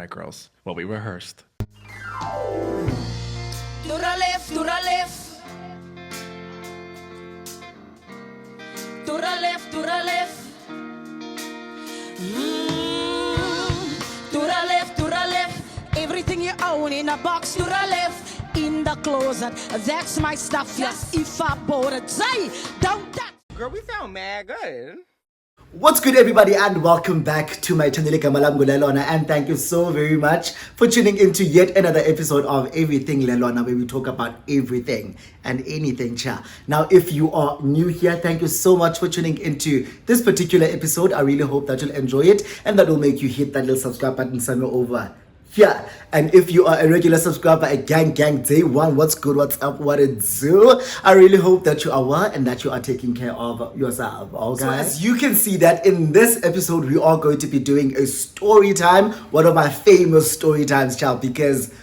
right, girls. Well, we rehearsed. To the left, to the left. To the left, to the left. To the left, to the left. Everything you own in a box. To the left, in the closet. That's my stuff. Yes, if I bought it, say, don't touch. Girl, we sound mad good. What's good, everybody, and welcome back to my channel, and thank you so very much for tuning into yet another episode of Everything Lelona, where we talk about everything and anything, cha. Now, if you are new here, thank you so much for tuning into this particular episode. I really hope that you'll enjoy it, and that will make you hit that little subscribe button somewhere over here. And if you are a regular subscriber, a gang day one, what's good, what's up, what it do? I really hope that you are well and that you are taking care of yourself, okay? So as you can see that in this episode, we are going to be doing a story time, one of my famous story times, child, because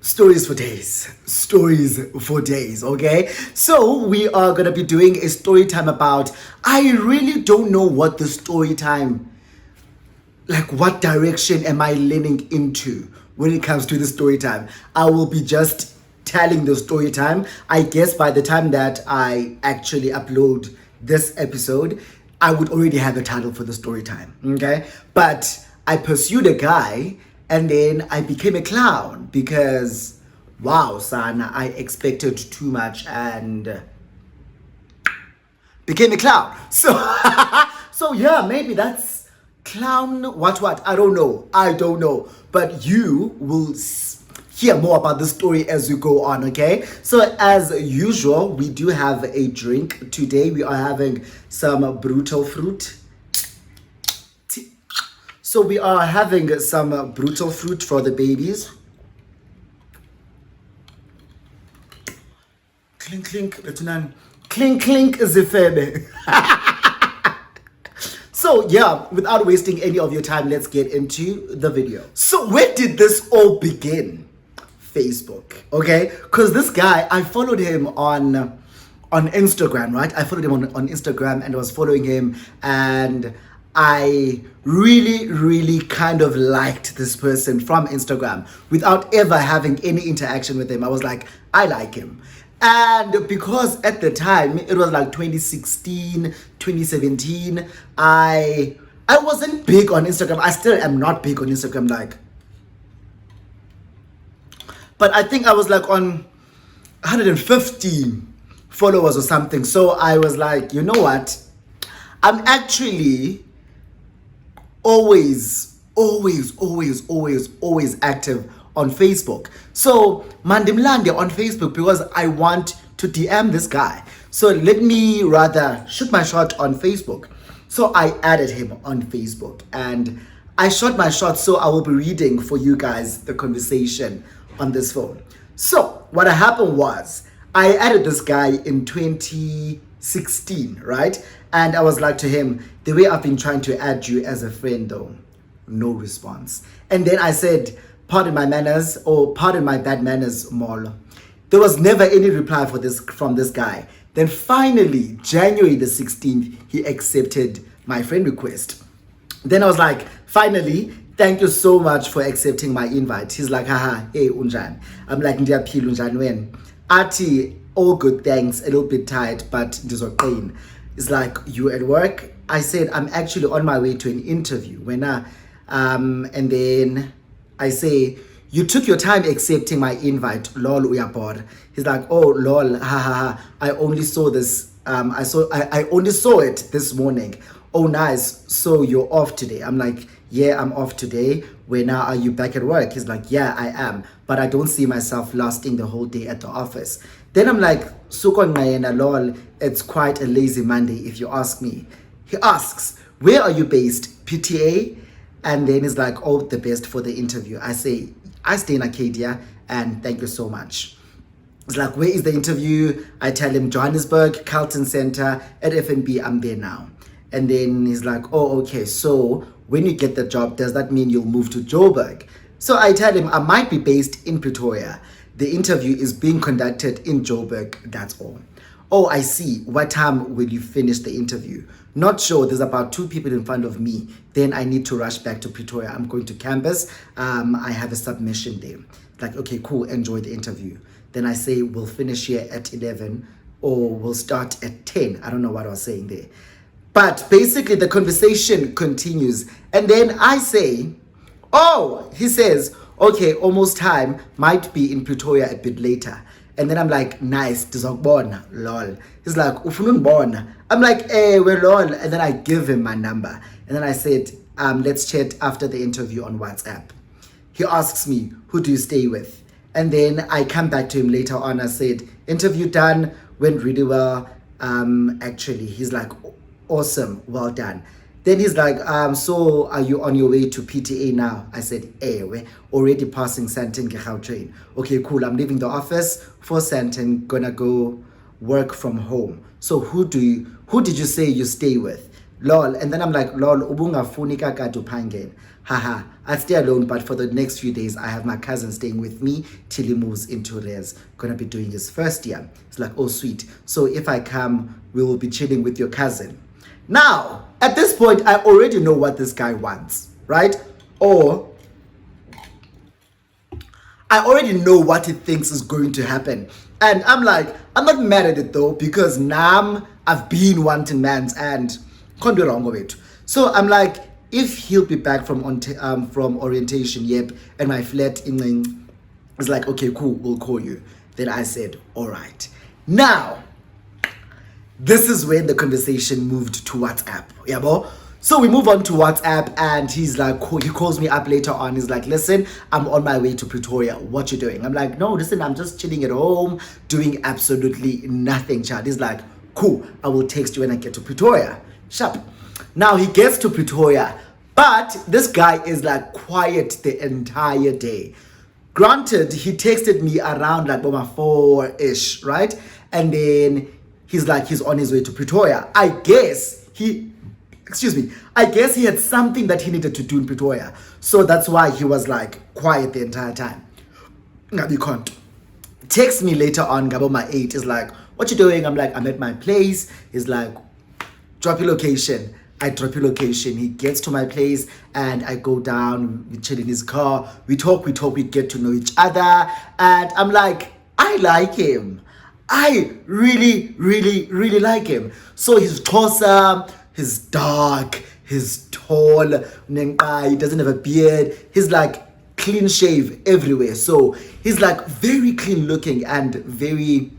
stories for days, okay? So we are going to be doing a story time about, I really don't know what the story time, like what direction am I leaning into when it comes to the story time. I will be just telling the story time. I guess by the time that I actually upload this episode, I would already have a title for the story time, okay? But I pursued a guy and then I became a clown because, wow, Sana, I expected too much and became a clown. So, so yeah, maybe that's clown, what, I don't know, but you will hear more about the story as we go on, okay? So as usual, we do have a drink today. We are having some brutal fruit. So we are having some brutal fruit for the babies. Clink, clink, clink, clink, zifebe. So yeah, without wasting any of your time, let's get into the video. So where did this all begin? Facebook, okay? Because this guy, I followed him on Instagram, right? I followed him on Instagram and I was following him, and I really kind of liked this person from Instagram without ever having any interaction with him. I was like, I like him. And because at the time it was like 2016, 2017, I wasn't big on Instagram. I still am not big on Instagram, like, but I think I was like on 150 followers or something. So I was like, you know what? I'm actually always active on Facebook. So mandimlande on Facebook because I want to DM this guy. So let me rather shoot my shot on Facebook. So I added him on Facebook and I shot my shot. So I will be reading for you guys the conversation on this phone. So what happened was I added this guy in 2016, right? And I was like to him, the way I've been trying to add you as a friend though, no response. And then I said, pardon my manners, or pardon my bad manners, Molo. There was never any reply from this guy. Then finally, January the 16th, he accepted my friend request. Then I was like, finally, thank you so much for accepting my invite. He's like, haha, hey, unjan. I'm like, ndiyaphila unjan when? Ati, all good, thanks, a little bit tired, but ndizoqina. It's like, you at work? I said, I'm actually on my way to an interview. And then I say, you took your time accepting my invite, lol uyabor. He's like, oh lol, ha ha ha. I only saw this, I only saw it this morning. Oh nice, so you're off today? I'm like, yeah, I'm off today. When are you back at work? He's like, yeah, I am, but I don't see myself lasting the whole day at the office. Then I'm like, sukon mayena lol, it's quite a lazy Monday if you ask me. He asks, where are you based? PTA? And then he's like, oh, the best for the interview. I say, I stay in Arcadia and thank you so much. It's like, where is the interview? I tell him Johannesburg, Carlton Center at FNB, I'm there now. And then he's like, oh, okay, so when you get the job, does that mean you'll move to Joburg? So I tell him I might be based in Pretoria. The interview is being conducted in Joburg, that's all. Oh, I see. What time will you finish the interview? Not sure. There's about 2 people in front of me. Then I need to rush back to Pretoria. I'm going to campus. I have a submission there. Like, okay, cool. Enjoy the interview. Then I say, we'll finish here at 11 or we'll start at 10. I don't know what I was saying there. But basically the conversation continues. And then I say, oh, he says, okay, almost time. Might be in Pretoria a bit later. And then I'm like, nice, dizokubona, lol. He's like, ufuna ungibona. I'm like, we're lol. And then I give him my number. And then I said, let's chat after the interview on WhatsApp. He asks me, who do you stay with? And then I come back to him later on. I said, interview done, went really well. Actually, he's like, awesome, well done. Then he's like, so are you on your way to PTA now? I said, we're already passing Sandton Gautrain. Okay, cool. I'm leaving the office for Sandton, gonna go work from home. So who did you say you stay with? Lol. And then I'm like, lol, ubungafuni kakade uphangele. Haha, I'd stay alone, but for the next few days, I have my cousin staying with me till he moves into res. Gonna be doing his first year. It's like, oh, sweet. So if I come, we will be chilling with your cousin. Now, at this point, I already know what this guy wants, right? Or I already know what he thinks is going to happen. And I'm like, I'm not mad at it though, because I've been wanting mans and can't be wrong with it. So I'm like, if he'll be back from orientation, yep, and my flat is like, okay, cool, we'll call you. Then I said, all right. Now, this is when the conversation moved to WhatsApp. Yeah, bro. So we move on to WhatsApp and he's like, he calls me up later on. He's like, listen, I'm on my way to Pretoria. What you doing? I'm like, no, listen, I'm just chilling at home, doing absolutely nothing, child. He's like, cool, I will text you when I get to Pretoria. Sharp. Now he gets to Pretoria, but this guy is like quiet the entire day. Granted, he texted me around like 4-ish, right? And then he's like, he's on his way to Pretoria. I guess he had something that he needed to do in Pretoria. So that's why he was like quiet the entire time. Ngabi can't. Text me later on, Gaboma 8 is like, what you doing? I'm like, I'm at my place. He's like, drop your location. I drop your location. He gets to my place and I go down, we chill in his car. We talk, we get to know each other. And I'm like, I like him. I really, really, really like him. So he's torso, he's dark, he's tall, he doesn't have a beard. He's like clean shave everywhere. So he's like very clean looking and very,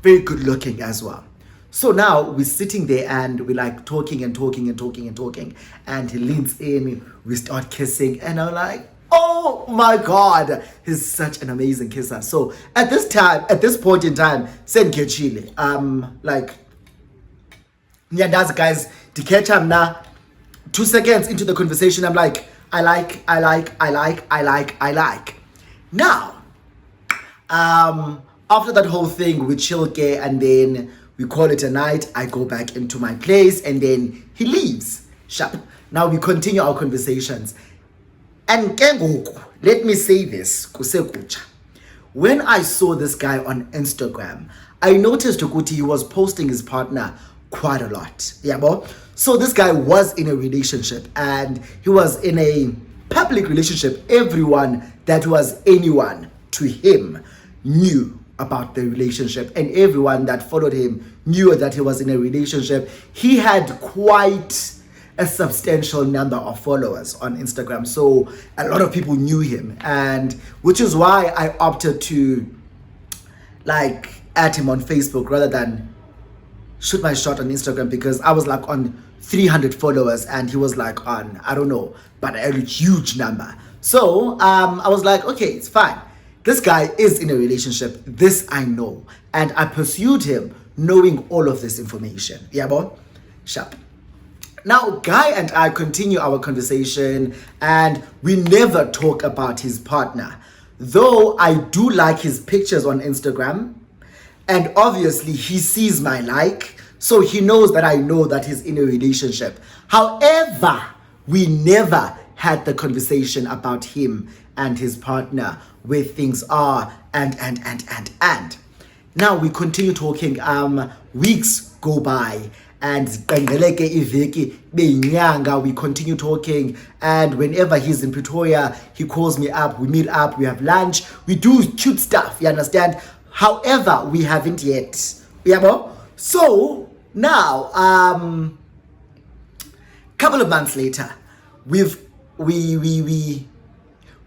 very good looking as well. So now we're sitting there and we're like talking and talking and talking and talking. And he leans in, we start kissing and I'm like, oh my God, he's such an amazing kisser. So at this point in time, send Chile. Like, yeah, that's guys, to catch him now. 2 seconds into the conversation, I'm like, I like. Now, after that whole thing, we chill gay and then we call it a night. I go back into my place and then he leaves. Sharp. Now we continue our conversations. And kengoku, let me say this, kusekucha. When I saw this guy on Instagram, I noticed ukuthi he was posting his partner quite a lot. Yeah, bro. So this guy was in a relationship and he was in a public relationship. Everyone that was anyone to him knew about the relationship and everyone that followed him knew that he was in a relationship. He had quite a substantial number of followers on Instagram. So a lot of people knew him, and which is why I opted to like add him on Facebook rather than shoot my shot on Instagram, because I was like on 300 followers and he was like on, I don't know, but a huge number. So I was like, okay, it's fine. This guy is in a relationship. This I know. And I pursued him knowing all of this information. Yeah, boy? Sharp. Now, Guy and I continue our conversation and we never talk about his partner. Though I do like his pictures on Instagram, and obviously he sees my like, so he knows that I know that he's in a relationship. However, we never had the conversation about him and his partner, where things are and. Now we continue talking. Weeks go by, and we continue talking. And whenever he's in Pretoria, he calls me up. We meet up. We have lunch. We do cute stuff. You understand? However, we haven't yet. Yeah, so now, couple of months later,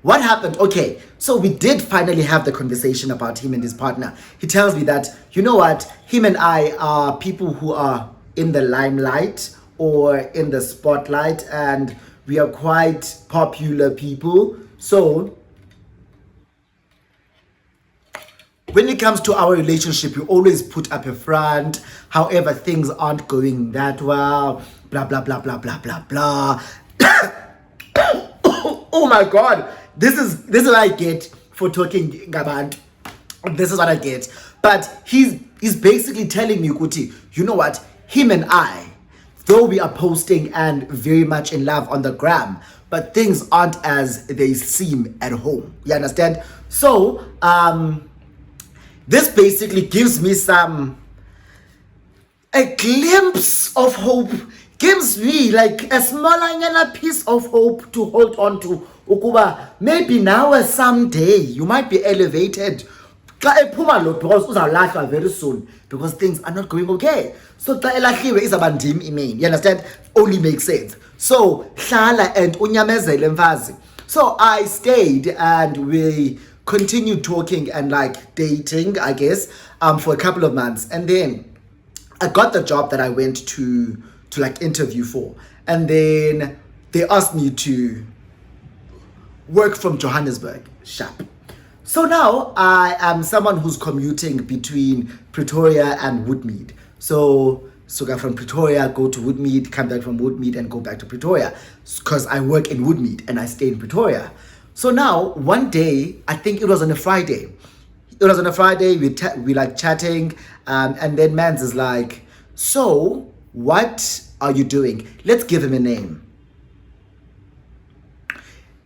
what happened? Okay, so we did finally have the conversation about him and his partner. He tells me that, you know what, him and I are people who are in the limelight or in the spotlight, and we are quite popular people. So when it comes to our relationship, we always put up a front. However, things aren't going that well. Blah, blah, blah, blah, blah, blah, blah. Oh my God. This is what I get for talking Gaband. This is what I get. But he's basically telling me, Kuti, you know what? Him and I, though we are posting and very much in love on the gram, but things aren't as they seem at home. You understand? So, this basically gives me a glimpse of hope, gives me like a small piece of hope to hold on to. Ukuba, maybe now or someday you might be elevated. Because very soon, because things are not going okay. So is you understand? Only makes sense. So hlala and unyamezele mfazi. So I stayed and we continued talking and like dating, I guess, for a couple of months. And then I got the job that I went to like interview for. And then they asked me to work from Johannesburg, sharp. So now I am someone who's commuting between Pretoria and Woodmead. So go from Pretoria, go to Woodmead, come back from Woodmead and go back to Pretoria. Because I work in Woodmead and I stay in Pretoria. So now, one day, I think it was on a Friday. We like chatting, and then Mans is like, so, what are you doing? Let's give him a name.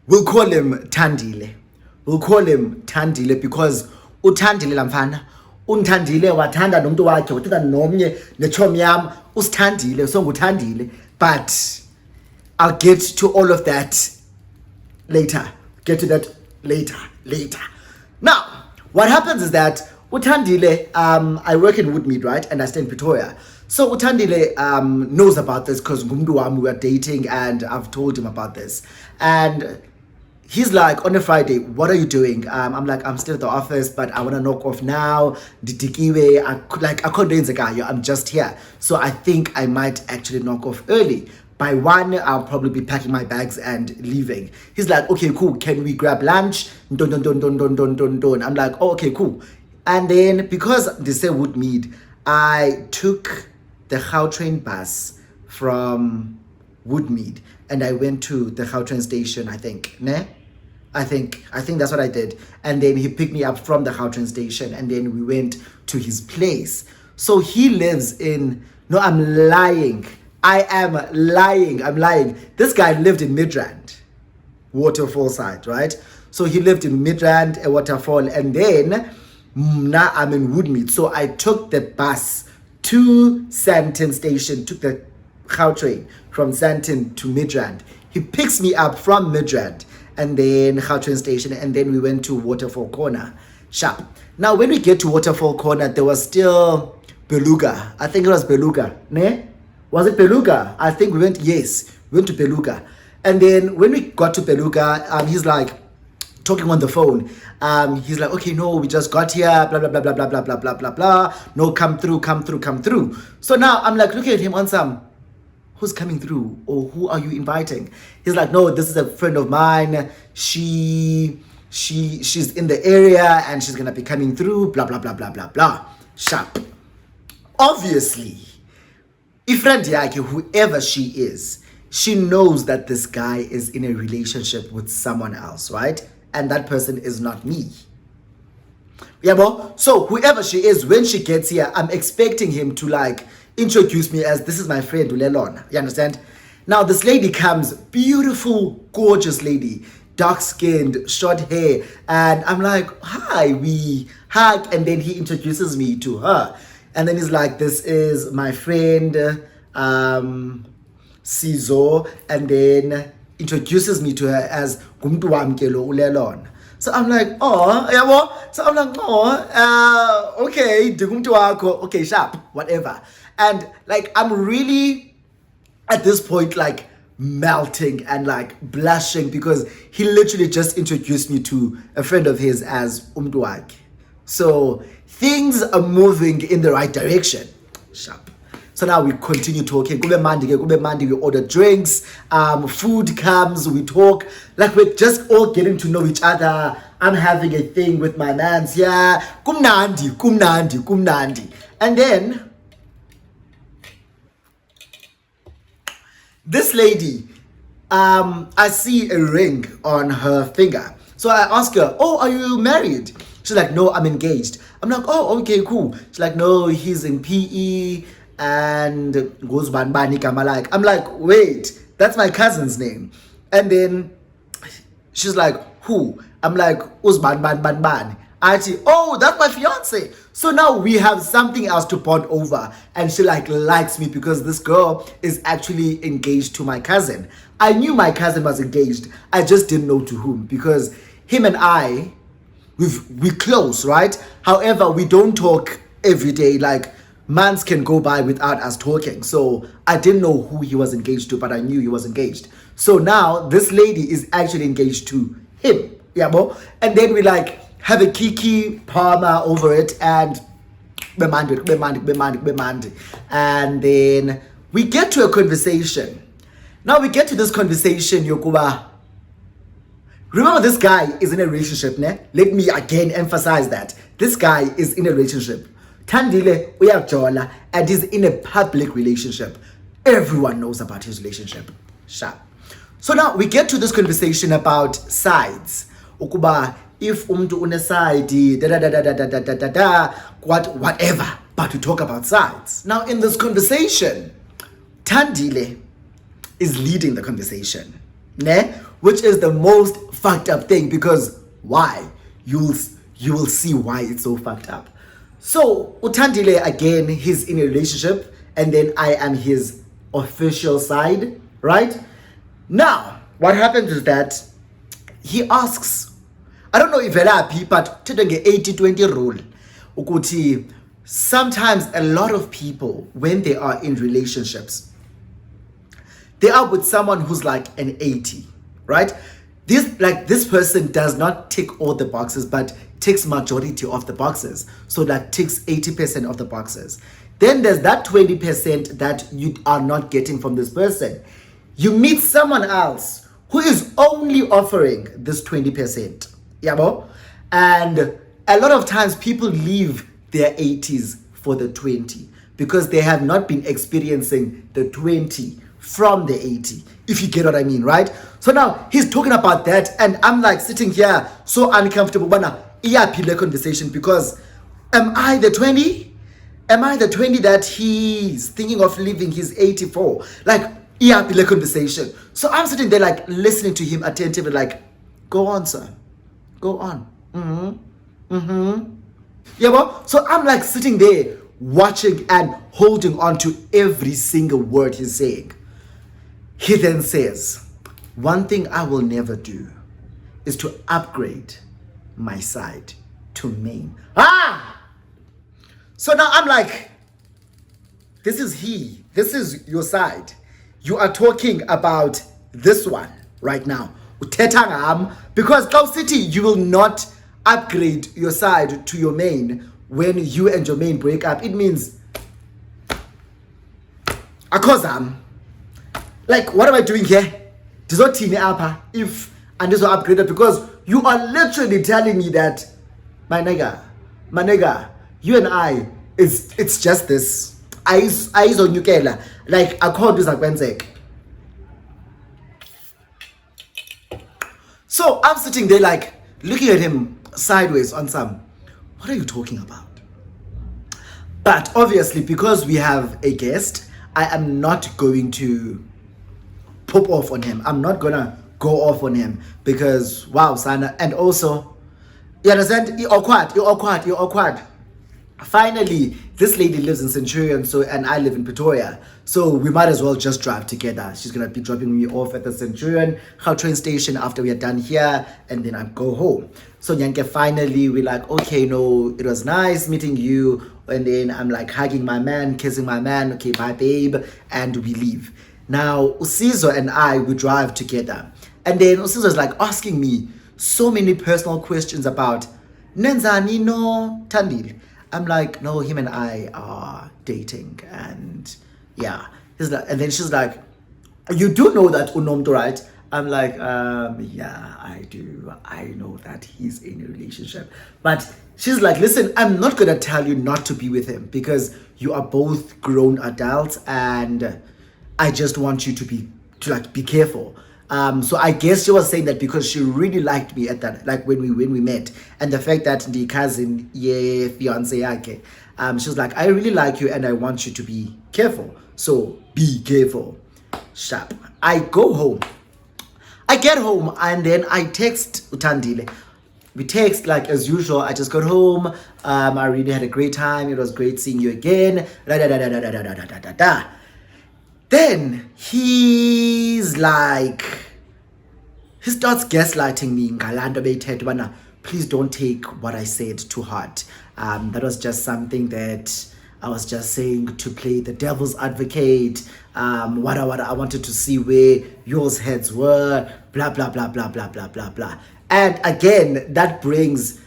We'll call him Thandile. Because uThandile lamfana. Unthandile wathanda nomuntu wakhe, wathanda nomnye nechomi yam, usithandile, so nguthandile. But I'll get to all of that later. Get to that later. Now, what happens is that uThandile, I work in Woodmead, right? And I stay in Pretoria. So uThandile knows about this because we were dating and I've told him about this. And he's like, on a Friday, what are you doing? I'm like, I'm still at the office, but I want to knock off now. I'm just here. So I think I might actually knock off early. By 1, I'll probably be packing my bags and leaving. He's like, okay, cool. Can we grab lunch? Don't. I'm like, oh, okay, cool. And then because they say Woodmead, I took the Gautrain bus from Woodmead and I went to the Gautrain station, I think. I think that's what I did. And then he picked me up from the Gautrain station and then we went to his place. So he lives in, no, I'm lying. This guy lived in Midrand, Waterfall side, right? So he lived in Midrand, a waterfall, and then now I'm in Woodmead. So I took the bus to Sandton station, took the Gautrain from Sandton to Midrand. He picks me up from Midrand and then Gautrain station, and then we went to Waterfall Corner, sharp. Now when we get to Waterfall Corner, there was still Beluga. I think it was Beluga, ne? Was it Beluga? I think we went to Beluga. And then when we got to Beluga, he's like talking on the phone. He's like, okay, no, we just got here, blah, blah, blah, blah, blah, blah, blah, blah, blah, blah. No, come through. So now I'm like looking at him on some, who's coming through? Or who are you inviting? He's like, no, this is a friend of mine. She's in the area and she's going to be coming through, blah, blah, blah, blah, blah, blah. Sharp. Obviously, friend yake, whoever she is, she knows that this guy is in a relationship with someone else, right? And that person is not me. Yeah, so whoever she is, when she gets here, I'm expecting him to like introduce me as, this is my friend Ulelona. You understand? Now this lady comes, beautiful, gorgeous lady. dark-skinned, short hair. And I'm like, hi, we hug. And then he introduces me to her. And then he's like, this is my friend, Sizo. And then introduces me to her as Gumtu Wamkelo Ulelon. So I'm like, oh, yabo. So I'm like, oh, okay, Gumtu Wako, okay, sharp, whatever. And like, I'm really at this point like melting and like blushing because he literally just introduced me to a friend of his as Umduak. So things are moving in the right direction. Sharp. So now we continue talking. Kube mandi, we order drinks, food comes, we talk. Like we're just all getting to know each other. I'm having a thing with my mans. Yeah, kumnandi. And then this lady, I see a ring on her finger. So I ask her, oh, are you married? She's like, no, I'm engaged. I'm like, oh, okay, cool. She's like, no, he's in PE and goes Banbani Kamalak. I'm like, wait, that's my cousin's name. And then she's like, who? I'm like, Uzban Ban. Oh, that's my fiance. So now we have something else to bond over. And she like likes me because this girl is actually engaged to my cousin. I knew my cousin was engaged. I just didn't know to whom because him and I, we're close, right? However, we don't talk every day. Like months can go by without us talking. So I didn't know who he was engaged to, but I knew he was engaged. So now this lady is actually engaged to him. Yeah, bo? And then we like have a kiki parma over it and bemandi. And then we get to a conversation. Now we get to this conversation, Yokuba. Remember, this guy is in a relationship, ne? Let me again emphasize that. This guy is in a relationship. Tandile uyajola and is in a public relationship. Everyone knows about his relationship. Sharp. So now we get to this conversation about sides. Ukuba, if umtu une side, whatever. But we talk about sides. Now in this conversation, Tandile is leading the conversation, ne? Which is the most fucked up thing because why? You will see why it's so fucked up. So Utandile again, he's in a relationship, and then I am his official side, right? Now, what happens is that he asks, I don't know if you're happy, but to the 80-20 rule, ukuti, sometimes a lot of people, when they are in relationships, they are with someone who's like an 80, right? This person does not tick all the boxes, but ticks majority of the boxes. So that ticks 80% of the boxes. Then there's that 20% that you are not getting from this person. You meet someone else who is only offering this 20%. Yeah, bo? And a lot of times people leave their 80s for the 20 because they have not been experiencing the 20 from the 80, if you get what I mean, right? So now he's talking about that and I'm like sitting here so uncomfortable. But the conversation because am I the 20? Am I the 20 that he's thinking of leaving his 84? Like, the conversation. So I'm sitting there like listening to him attentively like, go on, sir. Go on. Yeah, well, so I'm like sitting there watching and holding on to every single word he's saying. He then says, one thing I will never do is to upgrade my side to main. So now I'm like, this is your side. You are talking about this one right now. Because Cloud City, you will not upgrade your side to your main when you and your main break up. It means, like, what am I doing here? If and this will upgrade it because you are literally telling me that my nigga, you and I, it's just this. Eyes on you, Kela. Like, I call this like. So I'm sitting there like looking at him sideways on some, what are you talking about? But obviously, because we have a guest, I am not going to pop off on him. I'm not gonna go off on him because wow, Sana, and also you understand? You're awkward. Finally, this lady lives in Centurion, so and I live in Pretoria, so we might as well just drive together. She's gonna be dropping me off at the Centurion train station after we are done here, and then I go home. So Nyanke, finally we're like, okay, no, it was nice meeting you, and then I'm like hugging my man, kissing my man, okay, bye babe, and we leave. Now Usizo and I, we drive together, and then Usizo is like asking me so many personal questions about Nenzani no Tandil. I'm like, no, him and I are dating, and yeah. He's like, and then she's like, you do know that Unomto, right? I'm like, yeah, I do. I know that he's in a relationship. But she's like, listen, I'm not gonna tell you not to be with him because you are both grown adults, and I just want you to be careful. So I guess she was saying that because she really liked me at that, like when we met, and the fact that the cousin, yeah, fiancé yake, she was like, I really like you and I want you to be careful. So be careful. Sharp. I go home. I get home and then I text Utandile. We text like as usual. I just got home. I really had a great time. It was great seeing you again. Then he starts gaslighting me. Please don't take what I said to heart. That was just something that I was just saying to play the devil's advocate. What I wanted to see where yours heads were. Blah blah blah blah blah blah blah blah. And again, that brings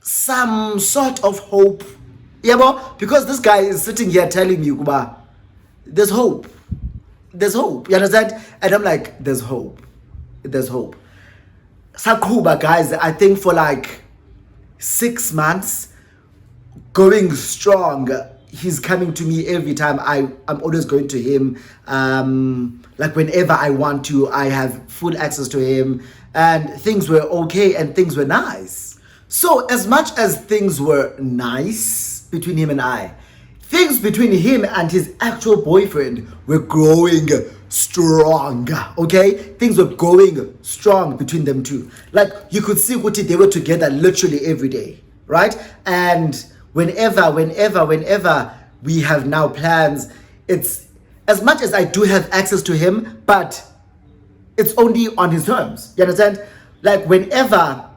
some sort of hope. Yeah, because this guy is sitting here telling me, Kuba, there's hope. There's hope. You understand? And I'm like, there's hope. There's hope. Sakuba, guys, I think for like 6 months, going strong. He's coming to me every time. I'm always going to him. Like whenever I want to, I have full access to him. And things were okay and things were nice. So as much as things were nice between him and I, things between him and his actual boyfriend were growing strong, okay? Things were going strong between them two. Like, you could see what they were together literally every day, right? And whenever we have now plans, it's as much as I do have access to him, but it's only on his terms. You understand? Like, whenever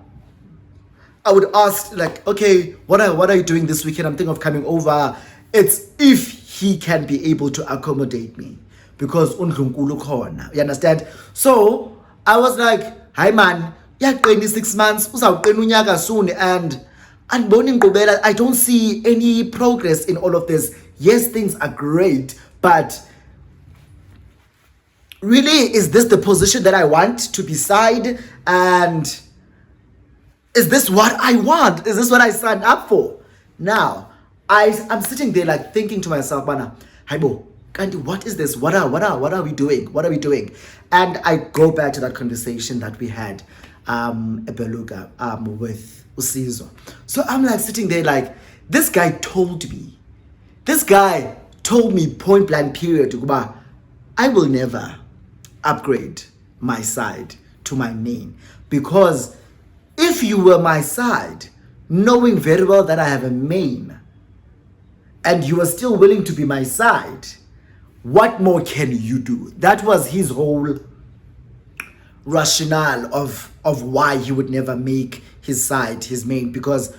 I would ask, like, okay, what are you doing this weekend? I'm thinking of coming over. It's if he can be able to accommodate me, because uNkulunkulu khona. You understand? So I was like, hi man, 26 months, uzawuqina unyaka soon, and I don't see any progress in all of this. Yes, things are great, but really, is this the position that I want to be side? And is this what I want? Is this what I signed up for? Now, I'm sitting there like thinking to myself, Bana, Haibo, Kandi, what is this? What are we doing? What are we doing? And I go back to that conversation that we had at Beluga with Usizo. So I'm like sitting there like, this guy told me point blank period, I will never upgrade my side to my main, because if you were my side, knowing very well that I have a main, and you are still willing to be my side, what more can you do? That was his whole rationale of why he would never make his side his main, because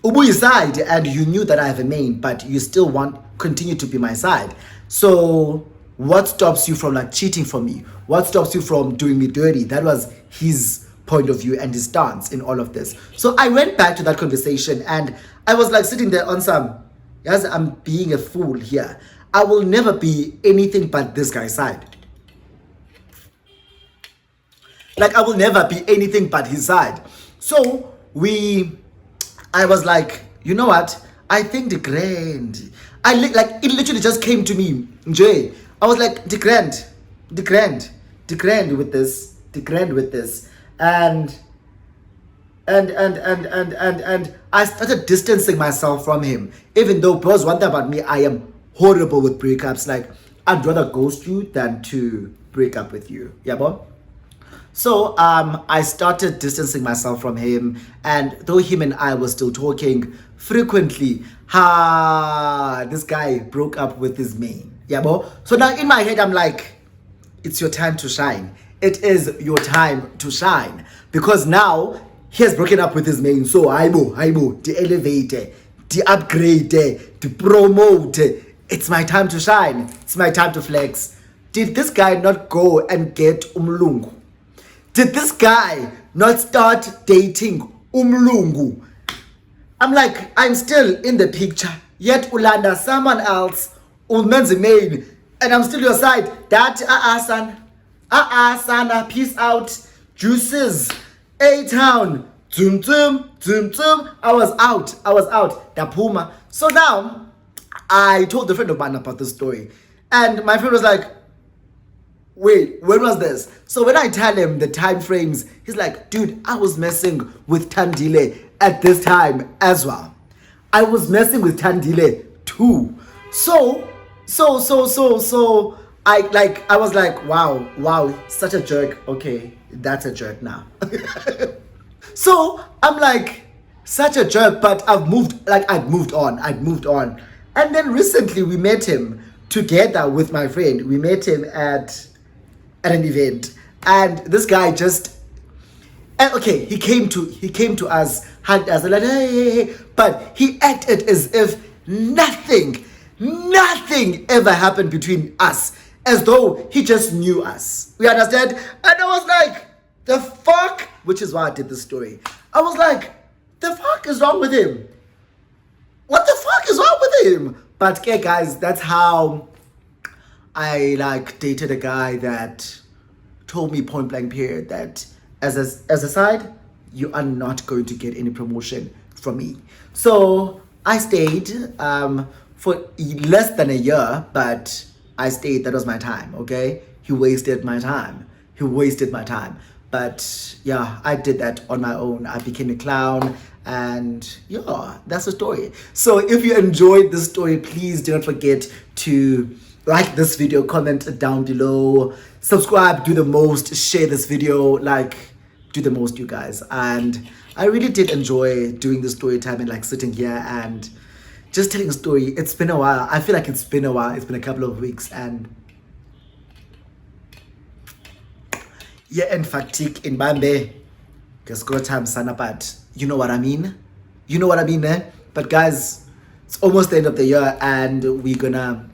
Ubu is side and you knew that I have a main, but you still continue to be my side. So what stops you from like cheating for me? What stops you from doing me dirty? That was his point of view and his stance in all of this. So I went back to that conversation and I was like sitting there on some, as I'm being a fool here. I will never be anything but this guy's side. Like, I will never be anything but his side. So I was like, you know what? I think the grand. It literally just came to me, Jay. I was like, the grand with this, and I started distancing myself from him, even though, bros, one thing about me, I am horrible with breakups. Like, I'd rather ghost you than to break up with you. Yeah, boy? So I started distancing myself from him, and though him and I were still talking frequently, this guy broke up with his main. Yeah, bo. So now in my head I'm like, it's your time to shine. It is your time to shine, because now he has broken up with his main. So aibo, the elevator, the upgrade, the promote. It's my time to shine. It's my time to flex. Did this guy not go and get umlungu? Did this guy not start dating umlungu? I'm like, I'm still in the picture, yet ulanda someone else, umenzi main, and I'm still your side. That sana, peace out, juices, A-town, zoom, I was out, dapuma. So now, I told a friend of mine about this story, and my friend was like, wait, when was this? So when I tell him the time frames, he's like, dude, I was messing with Thandile at this time as well. I was messing with Thandile too. So I was like, wow, such a jerk. Okay, that's a jerk now. So I'm like, such a jerk, but I'd moved on. And then recently we met him together with my friend. We met him at an event, and this guy just, and okay, he came to us, hugged us, like, hey, but he acted as if nothing ever happened between us, as though he just knew us. We understand? And I was like, the fuck? Which is why I did this story. I was like, the fuck is wrong with him? What the fuck is wrong with him? But okay, guys, that's how I dated a guy that told me point blank period that as a side, you are not going to get any promotion from me. So I stayed for less than a year, but I stayed. That was my time. Okay, he wasted my time. But yeah, I did that on my own. I became a clown, and yeah, that's the story. So if you enjoyed this story, please do not forget to like this video, comment down below, subscribe, do the most, share this video, do the most, you guys. And I really did enjoy doing the story time and sitting here and just telling a story. It's been a while. I feel like it's been a while. It's been a couple of weeks, and yeah, and fatigue in Bambe. Because go time sana, but you know what I mean? But guys, it's almost the end of the year, and we're gonna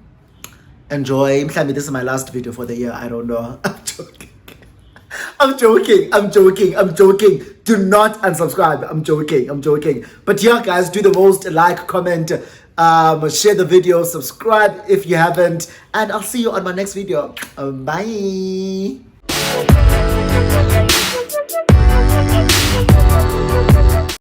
enjoy. Maybe this is my last video for the year. I don't know. I'm joking. Do not unsubscribe. I'm joking. But yeah, guys, do the most. Like, comment, share the video, subscribe if you haven't, and I'll see you on my next video. Bye.